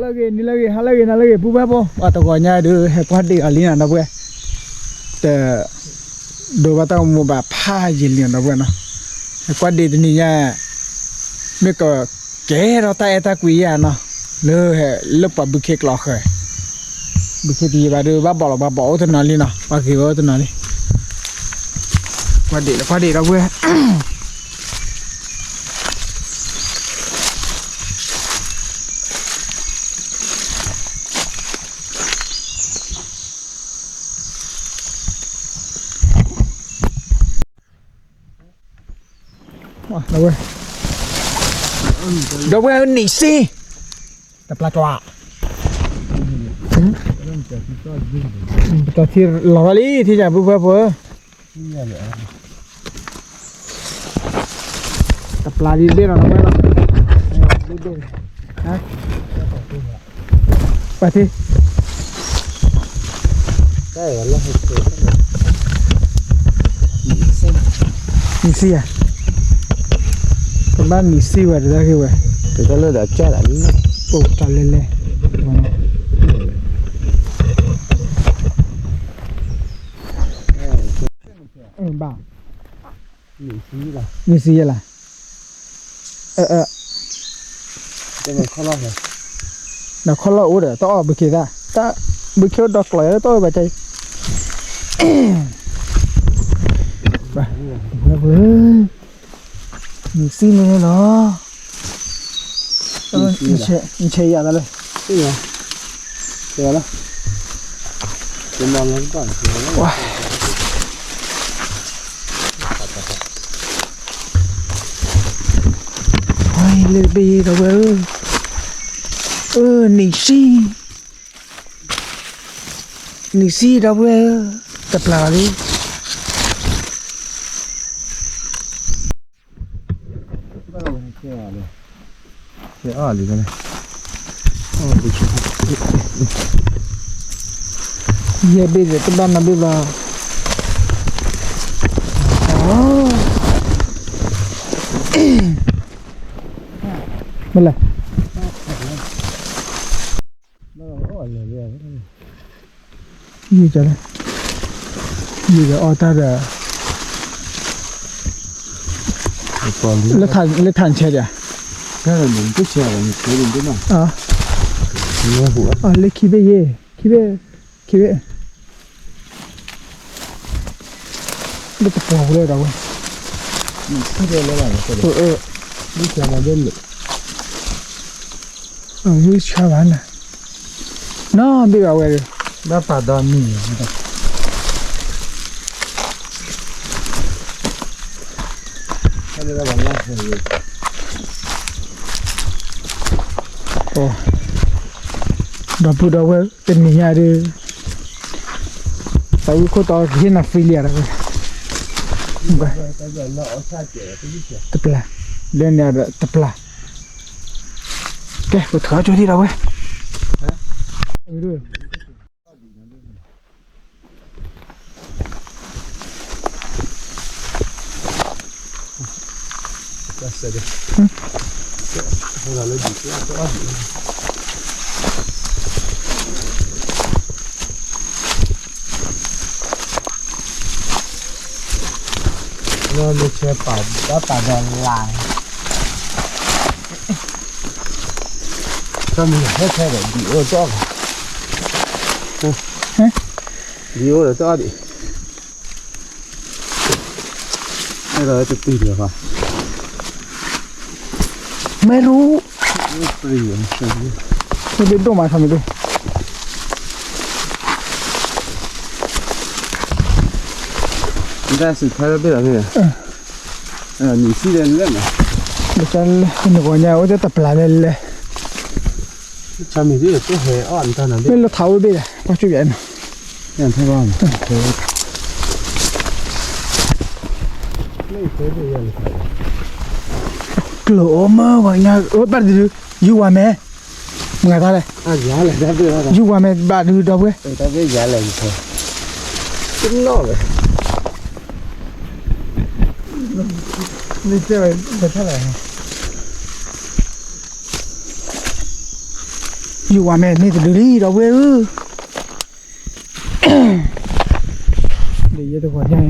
nilagi halagi nalagi bubapo atau kau nyai dulu hebat di alina na buat te do bata mau bapa jilnya na buat na hebat di ni nya mereka kera eta kuia na le pa bukit loh ke bukit di baru bapa tu nali na pakai tu nali hebat di na buat wah, đâu có nỉ xi tập là trọa cho thì lò lý thì chả bơ tập là đi bên nào nó mới là hả phải thì cái là nỉ xi à bạn nỉ xi vậy ra kêu vậy từ cái lưỡi đã chết lại đi ồ trả lên bảo nỉ xi là cái này khó lo rồi nó khó lo ủa to bự kia ra ta bự kia đọc lại tôi bà chạy bà nỉ xi này nó你切呀，来，对呀，对了，这忙了干什哇，哎，来别的你是的喂，tập là đi. cái ở gì cái này Giờ bây giờ các bạn làm bây giờ bên này gì trời gì vậy ở ta rồi lấy thành xe à cái là mình cứ chờ là mình thấy mình thế nào nghe hủa lấy khí về lấy tập vào đây đâu cái đây là cái đấy đi chờ mà bên lực đi chờ bán này nó đi vào đây đã phải đòn mì cái đây là bằng lăng rồi đó bữa đó tên nhà đi tại có to cái nào phi liệt rồi tập là lên nhà tập là cái có thở cho đi đâu ấy nó được chơi bảo đã bảo đòn làng cho mình hết xe để bị ô cho bị ô để cho đi đây là chụp tiền được hảไม่รู้ เปลี่ยน ไม่เป็นตัวมาทำไมด้วย ได้สุดท้ายแล้วเป็นอะไรเนี่ยหนีซี่เล่นเล่นนะ เดี๋ยวจะหนูเนี่ยว่าจะตับปลาเลยเลย ชามีที่ตัวเหอ่อนตอนนั้น ไม่เราเท้าไปเลยพอช่วยยัน เนี่ยใช่ป่ะไม่เคยได้ยัง กลัวมากว่าเนี่ยบ้านดูอยู่ว่าแม่มึงอะไร ยาเลยได้ด้วยนะ อยู่ว่าแม่บ้านดูดาวเว้ย ได้ด้วยยาเลยใช่จิ้มนอกเลย นี่เจ้าเป็นเท่าไหร่ อยู่ว่าแม่นี่จะดูดีเราเว้ยเดี๋ยวจะบอกยัง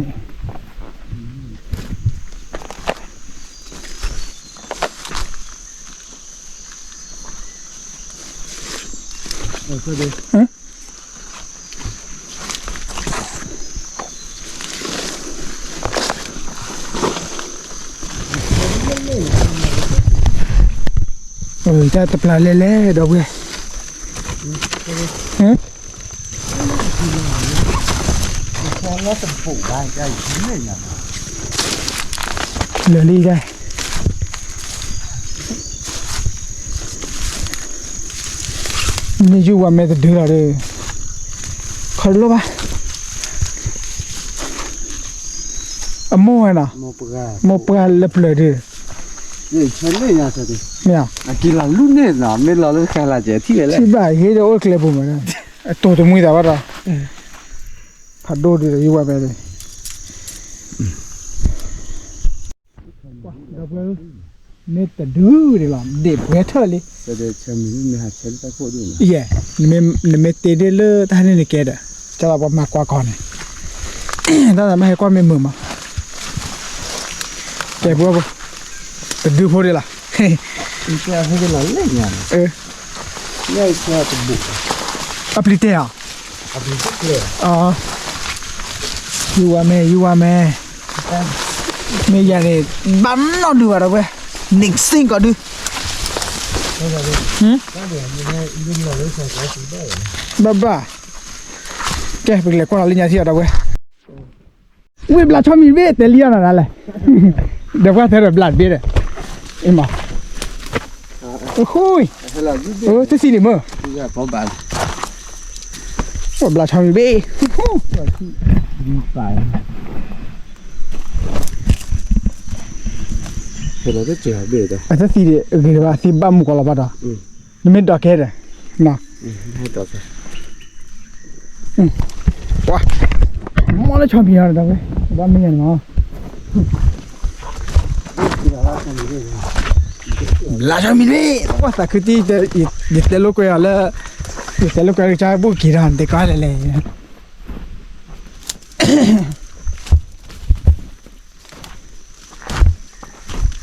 ก็ดีจะตะปลาเล่ๆดอกเว้ยพอแล้วจะปลูกได้ใกล้ที่ไหนเนี่ย เหลือลี่ได้นี่อยู่ว่าแม่จะดื้ออะไรขอรู้ป่ะอโม่น่ะ โมปกา โมปลาเล็บเลยดิ นี่ฉันเลยนะสิ เนี่ย กินละลุ่นเนี่ยนะไม่รอเลยแค่ละเจ้าที่เลย ที่บ้านเฮ้ยเดี๋ยวโอ้เคลียร์ปุ่มมาเนี่ยตัวตรงมือแต่ว่าเราผัดโดดดิอยู่ว่าแม่เลยดอกเลยนี่แต่ดื้อดิล่ะเด็กเวทเทอร์เลย แต่เดี๋ยวฉันมีหาฉันไปพูดด้วยนะ เย่นี่เตเดเลท่านนี่เกดจะเราบอกมากกว่าก่อนถ้าไม่ให้กว่าไม่มือมาแกบัวบ่แต่ดื้อพอดีล่ะ อีกแล้วให้กันละเลยเนี่ยเนี่ยแค่จะบุก อัปลิเตะ เอาไปสักเลย อ๋ออยู่ว่าแม่ไม่อยากเลยบ้านนอนดูอะไรเว้ยหนึ่งสิ่งก็ดูบ้าแกเป็นเล็กกว่าลิญญาที่อะไรเว้ยอุ้ยบลาชอบมีเวทแต่เลี้ยงอะไรเดี๋ยวว่าเธอแบบบลาดเบี้ยเอ็มอ่ะโอ้โหจะสิเนี่ยมั้ง จะพอบาน ว่าบลาชอบมีเวท ดีไปเราจะเจอเบ็ดอ่ะ อาจจะสิเดี๋ยวว่าสิบ้ามุกอะไรบ้างนี่ไม่ดอกแค่เลยนะ ให้ต่อไป ว้ามาแล้วชอบมีอะไรต่างเว้ยบ้านไม่ยันมาลาชอบมีเว้ยว่าแต่คือที่จะยึดแต่ลูกก็อย่างละยึดแต่ลูกก็จะบุกกี่ร้านเด็กก็อะไรเลย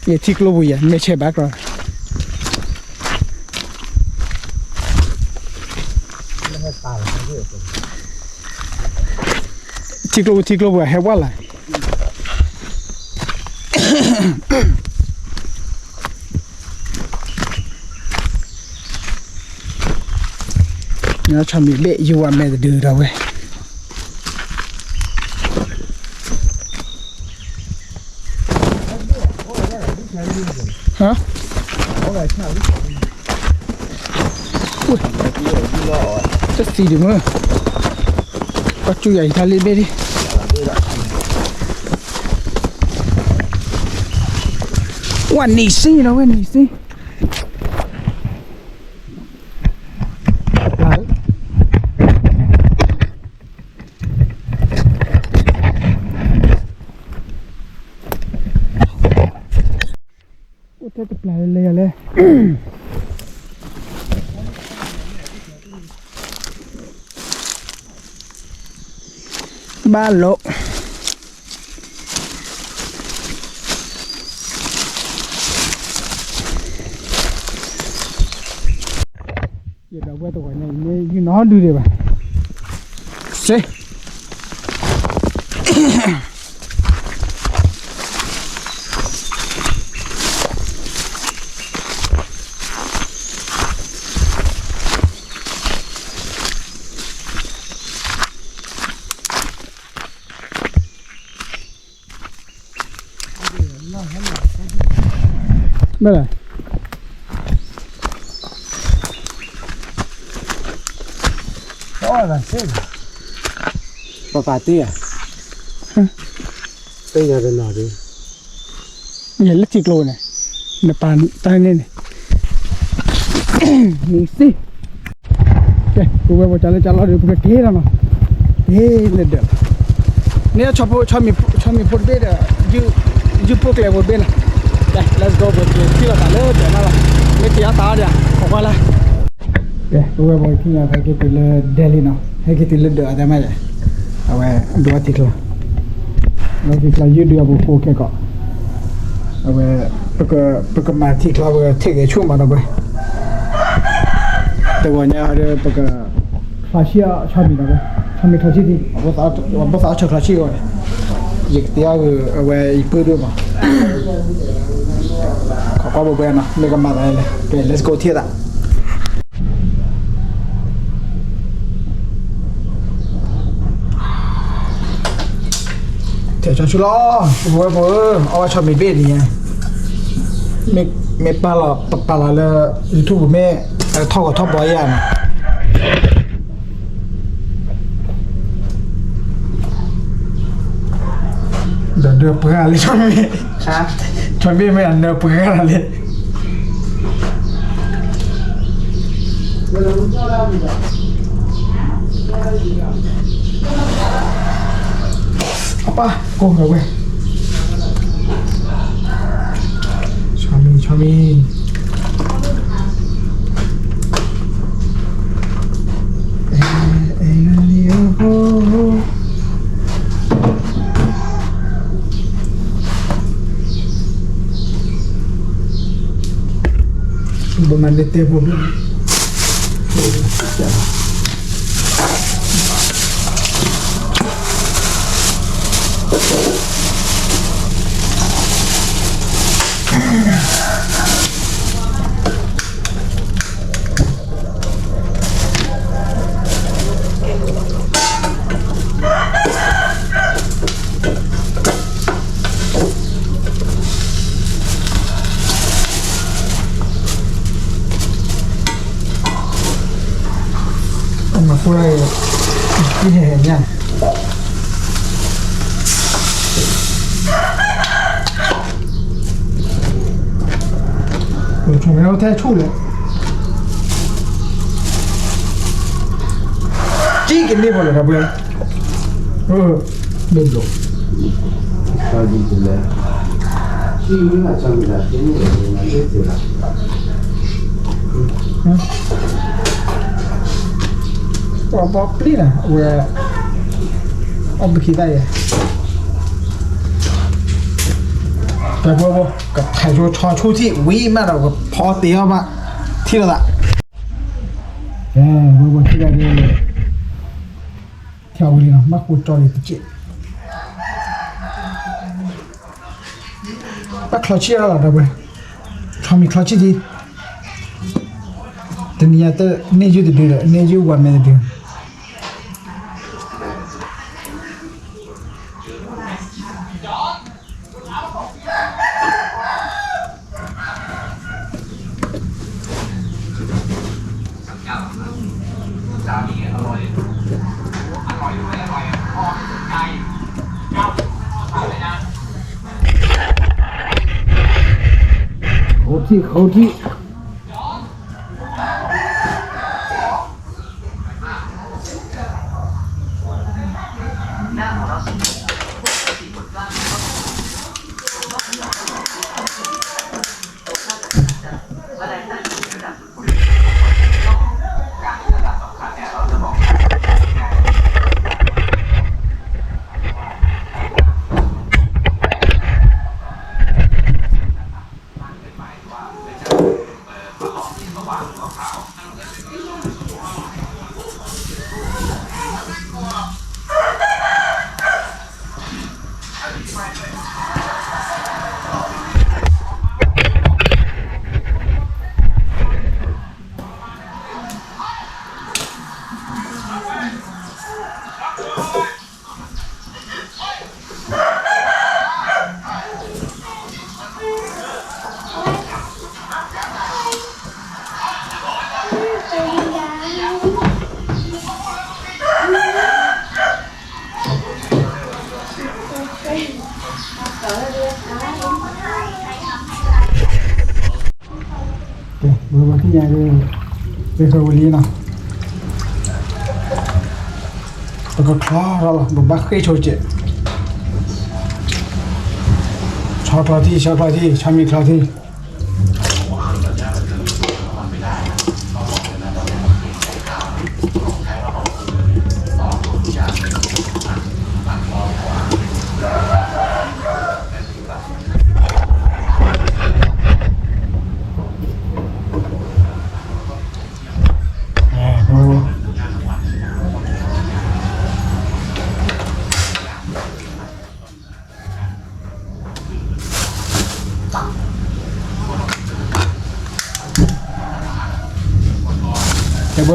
ये ठीक लो भैया मैं छे बैक रहा ठीक लो भैया है वाला nó cho mình bệ yêu à mẹ đưa đâu vậy hả? Ui, rất gì được mơ. Bắt chú dạy thằng lên bên đi. Ủa, nỉ xí đâu vậy, nỉ xí. Thế tập lại lên ba lỗ giờ đâu qua tụi này như nó đưa đi bà xí đây này đó là xí bà tia tây nhà bên nào đi nhà lít chích lô này nè bàn tay lên này nhìn xí ok cô bé bỏ trả lời được cái thế nào thế lên được nếu cho mình phun biết là dư phun lại một bên này đây let's go một kia là cả lớp để nào là mấy kia tao đi à không qua lại Oke, gue mau tinggal pakai tile Delhi no. Pakai tile do ada mana? Awe dua tikla. Dua tikla you dia buku ke kok. Awe pakai mati tikla gue take cuma no gue. Tegonya ada pakai klasia cami no gue. Cami klasi di. Apa saat klasi gue. Jika dia awe ipu do mah. Kau apa buat na? Mereka mana le? Okay, let's go 贴的。铁上去了，我操没别的，没扒了YouTube 没，套个套包一样的。这不干了，穿没啊？穿没没人，这不干了嘞。apa kok nggak gue suami Bumalik tayo po. Quay cái hệ nha. Rồi chúng nó thay chút lại. Chỉ cái này thôi là bây giờ. Bên rồi. Sao đi từ đây? Chỉ là trong là cái này là cái gì là? Apa beli lah, gue om kita ya. Tapi apa? Kalau jual cah cuci, wih mana gue pasti apa? Tidak tak? Gue tidak ada. Tiap hari nak mak cari kecil. Pak kelci lah dah gue. Kami kelci di. Ternyata neju di dulu, neju buat mana dia. Khẩu thị Buat ni ada berkali na. Agak kelar lah, berbagai coci. Caklat, cami kelati.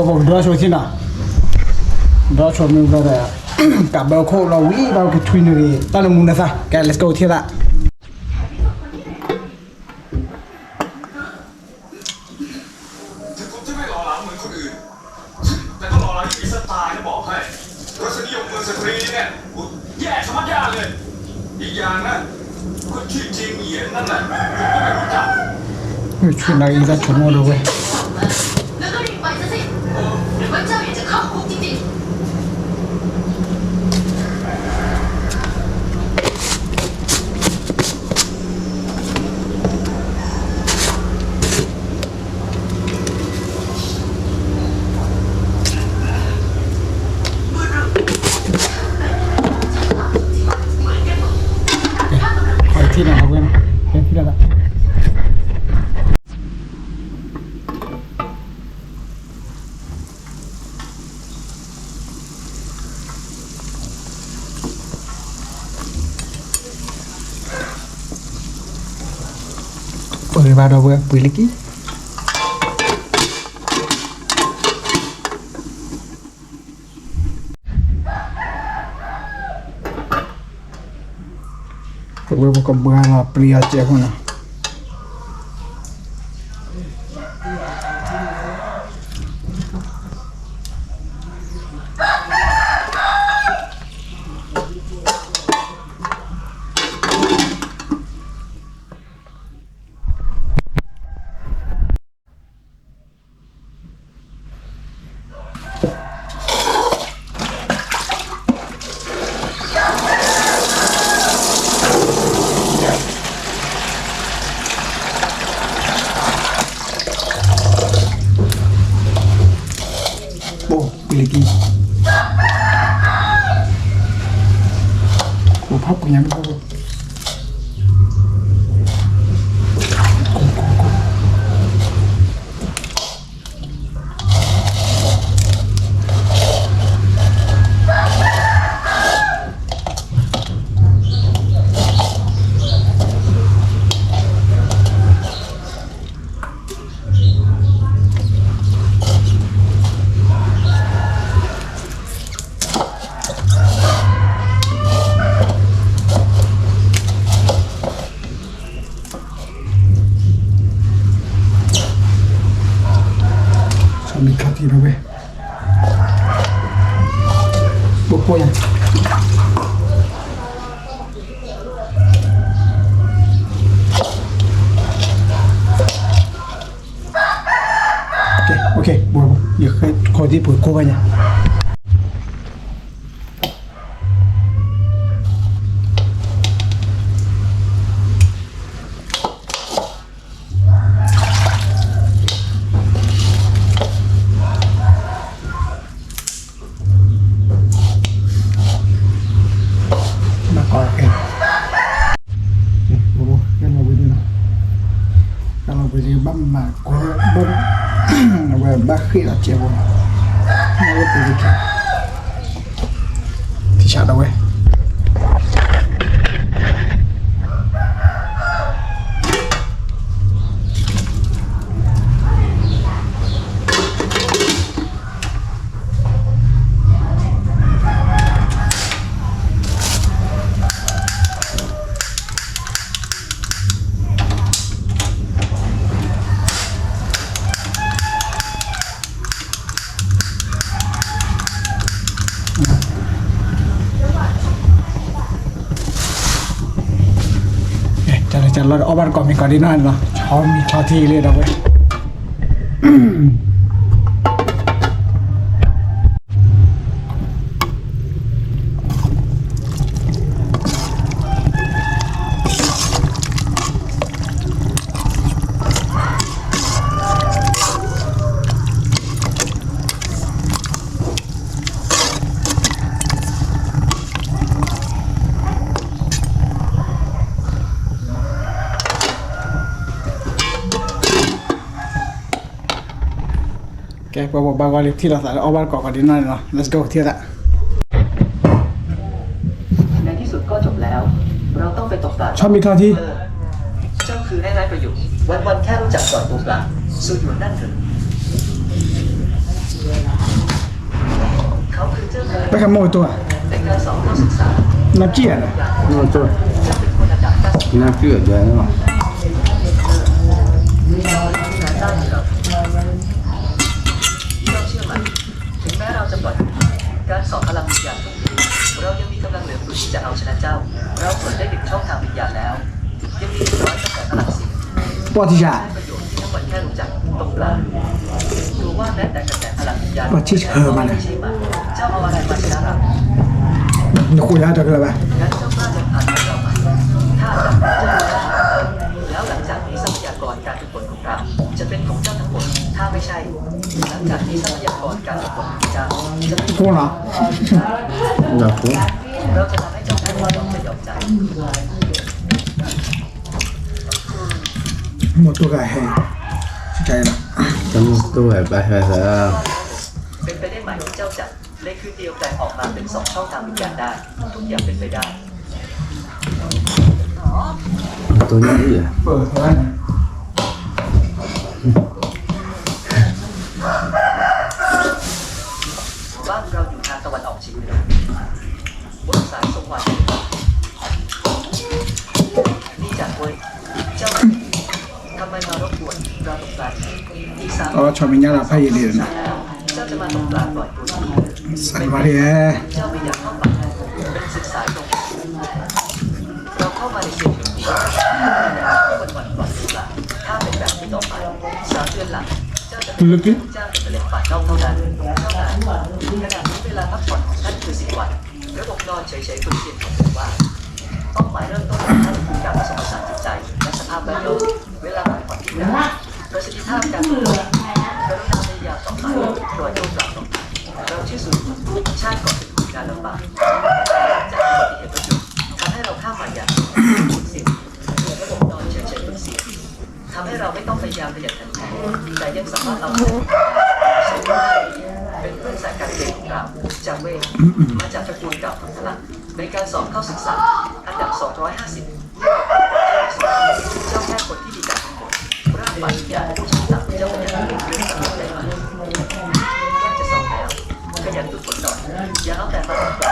ผมรอโชว์ที่น่ะรอโชว์มึงก็ได้กับเบลโคเราวิ่งเบลกับทวินเลยตอนนี้มึงนะซะแก let's go ที่ละ ถึงผมจะไม่หล่อหลามเหมือนคนอื่น แต่ก็หล่อหลามที่มีสไตล์นะบอกให้รสนิยมเมืองสตรีเนี่ยแย่ชะมัดย่าเลย อีกอย่างนะคนชื่อจริงเหยียนนั่นแหละผมก็ไม่รู้จัก ทวินเราอีกจะชมเราเว้ย 能够领白的信，人们教育着靠谱弟弟。 ขอที่น่ะเว้ยเป็นที่ละเปิดมาดูเว้ยปุ๋ยเล็กกี้เปิดเว้ยก็เบื่อละเปลี่ยนเจ้าคนน่ะโอ้ปุ๋ยเล็กกี้โอ้พับกันยังไม่พับชอบมีคาที่เราเว้ยบุกโป้ยังโอเคบัวอย่าเคยคอยที่ปุ๋ยโก้ไปเนี่ยมาก่อนเองนี่บัวกันเราไปดูนะกันเราไปดูบ้านมาก็บ้านเว้ยบ้านขี้ละเจ้าบัวมาเว้ยไปดูกันที่ชาดเอาเว้ยจะเราเอาบ้านก่อนมีก่อนดีนั่นเนาะชอบมีชอที่เลยนะเว้ยแกบอกบางวันที่เราใส่เอาบ้านก่อนดีนั่นเนาะ let's go เที่ยวละ ในที่สุดก็จบแล้ว เราต้องไปตกปลา ชอบมีท่าที่ เจ้าคือได้ประโยชน์วันๆแค่รู้จักปล่อยตัวปลาสู้อยู่นั่นเถอะ เขาคือเจ้าเคย ไปขโมยตัว ในการสอบเข้าศึกษา น้ำเจี๊ยบนะ nó tôi จะเป็นคนอันดับ90 nó chưa vậy nó เจ้าเหนือเราเชื่อมันถึงแม้เราจะปล่อยการสอบพลังวิญญาณเรายังมีกำลังเหลืออยู่ที่จะเอาชนะเจ้า เราเปิดได้1ช่องทางวิญญาณแล้วยังมีร้อยตั้งแต่พลังสิ ปอทิชา ประโยชน์ที่ทั้งหมดแค่รู้จักตรงกลางดูว่าแม้แต่กระแสพลังวิญญาณ ปอทิชเออมัน ไม่ใช่มันเจ้าเอาอะไรมาชนะเรา นี่คุยแล้วจะกันอะไร งั้นเจ้ากล้าจะผ่านให้เราไหมถ้าจะเจ้าแล้วหลังจากนี้ทรัพยากรการฝึกฝนของเราจะเป็นของเจ้าทั้งหมดถ้าไม่ใช่หลังจากนี้ทรัพยากรการฝึกฝนของเจ้าจะเป็น กูเหรอ là cũng เราจะทำให้เจ้าแพ้ความยอมใจ หมดตัวกับแหงใจละ trong tôi phải bài phải là เป็นไปได้ไหมที่เจ้าจะในคืนเดียวแปลงออกมาเป็น2ช่องทางวิญญาณได้ทุกอย่างเป็นไปได้ tôi nhớ gì à เปิดแล้ว บ้านเราอยู่ทางตะวันออกเฉียงเหนือบนสายสงวันนี่จากเว้ยเจ้าทำไมมารบกวนเราตกปลาอีก3 อ๋อชอบมีญาติพายเรือนะ เจ้าจะมาตกปลาปล่อยตัวนี้ สันวาเรีย เจ้าไม่อยากเข้าป่าเป็นศึกษาตรงเราเข้ามาในเขตนี้คนวันก่อนหรือเปล่าถ้าเป็นแบบนี้ต่อไป3 เดือนหลังเจ้าจะเป็นเจ้าจะเป็นป่าเท่านั้นเท่านั้นขณะนี้เวลาพักผ่อนของท่านคือ10 วันระบบนอนเฉยๆคุณเพียงผมว่าเป้าหมายเริ่มต้นของท่านคือการผสมผสานจิตใจและสภาพแวดล้อมเวลาพักผ่อนที่ได้ประสิทธิภาพการฝึกฝนกรุณาพยายามต่อไปโดยโยกกลับลงเราชื่อสูงชาติก่อนเป็นการลำบากจากอุบัติเหตุรถยนต์ทำให้เราข้ามมาอย่างเสี่ยงระบบนอนเฉยๆเป็นเสี่ยงทำให้เราไม่ต้องพยายามประหยัดขันแข็งแต่ยังสามารถเอาเงินใช้ได้เป็นเพื่อนสายการเรียนของเราจากเวทมาจากตระกูลเก่าของพลังในการสอบเข้าศึกษาอันดับ 250 เจ้าแค่คนที่มีการฝึกฝนร่างกายอย่างผู้ชนะเจ้าพยายามเรียนรู้สำเร็จได้ไหมแค่จะสอบแล้วขยันฝึกฝนหน่อยอย่าเอาแต่มาทำแบ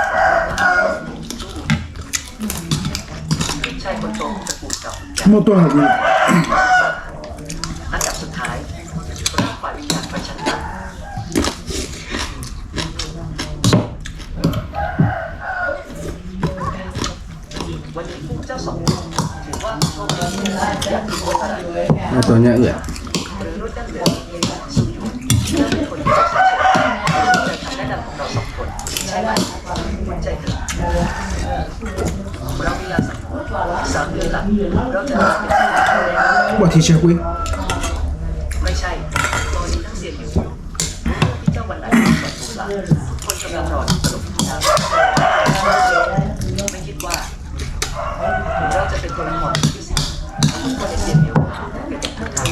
บชายคนโตของตระกูลเก่า หมดตัวหมดเลย อันดับสุดท้ายร่างฝ่ายวิญญาณไปชั้นต่ำวันนี้พวกเจ้า2 คนถือว่าโชคดีอยากกินอะไร nó tôi nhớ gì à หรือรุ่นดั้งเดิมสุดอยู่เพื่อเป็นคนที่จะเฉยๆจะทำแนะนำของเรา2 คนใช่ไหมใจเถอะเรามียาสังหรณ์3 เดือนหลังเราจะเป็นที่ ปอทิชาคุย ไม่ใช่ตอนนี้ทั้งเสียอยู่ที่เจ้าวันไหนสอนตุลาคนกำลังรอที่สรุปทุกท่านไม่คิดว่าเราจะเป็นตัวละครที่สิคนในเสียอยู่เป็นทุกท่าน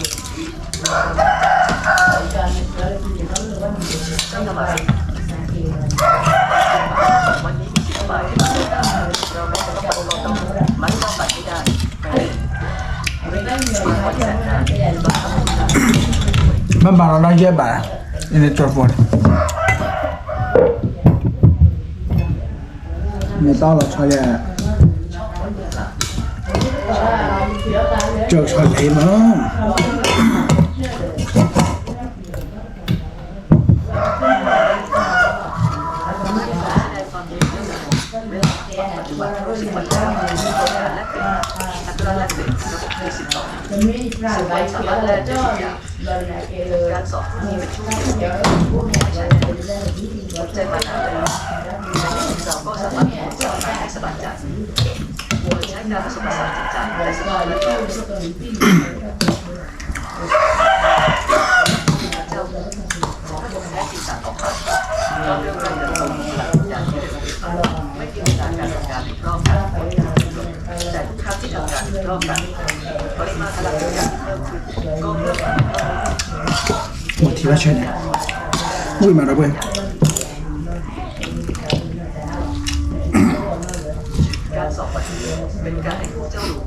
เจ้าทำอะไรวันนี้มี10 ฝ่ายเราไม่ต้องไปรอต้องมันต้องไปให้ได้วันแสนนาน มันบาร์เราเยอะบ่าในตัวฟอนไม่ต้องเราชอบเนี่ยเจ้าชอบเลยมั้ง การสอบที่เป็นช่วงเดียวไม่ใช่ใจมันเราก็สามารถสอบได้สบายใจใช้การผสมผสานจิตใจและสมาธิเจ้าขอให้ผมแพ้ปีศาจออกไปเราเรื่องการเดินทางอย่างที่เร็วไม่เกี่ยวกับการทำงานรอบกันแต่ทุกครั้งที่ทำงานรอบกันปริมาณพลังงานเพิ่มขึ้นก็เพิ่ม motivation อุ้ยมาแล้วเว้ย การสอบวันนี้เป็นการให้พวกเจ้ารู้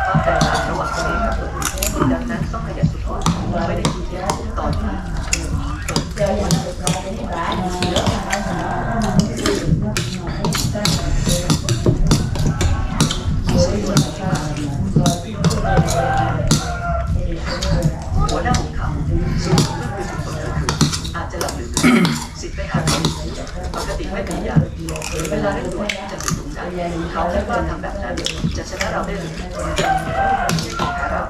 ว่าแตกต่างระหว่างตัวเองกับตัวอื่นดังนั้นต้องขยันฝึกฝนไม่ได้คิดแค่ตอนนี้ ปกติไม่มีอย่างเวลาเร่งด่วนจะถึงตรงนั้นเขาคิดว่าทำแบบนั้นจะชนะเราได้หรือไม่แพ้เรา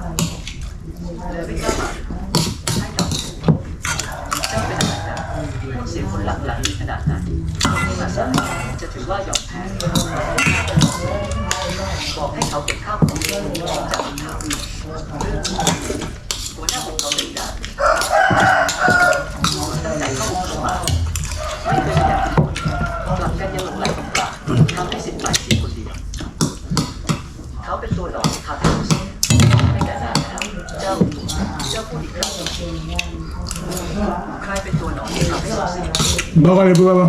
เลยไม่กล้ามาให้เราจะเป็นอะไรนะพวกเสียคนหลักหลังขนาดนั้นที่มาสายจะถือว่ายอมแพ้บอกให้เขาเก็บข้าวของจากเขาหัวหน้าของเขาเลยนะตั้งแต่เข้าเข้ามาไม่เคยอยากกลับกันยังหลงไหลตรงกลางทำให้สิทธิ์ใหม่เสียคนเดียวเขาเป็นตัวหลอกทำให้เราเสียไม่แต่นานแล้วเจ้าพูดอีกครั้งใครเป็นตัวหลอกที่ทำให้เราเสีย Bawa le bawa.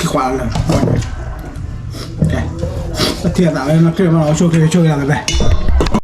Kuala le. Okay. Tiada, nak kira mana? Show kira lah, be.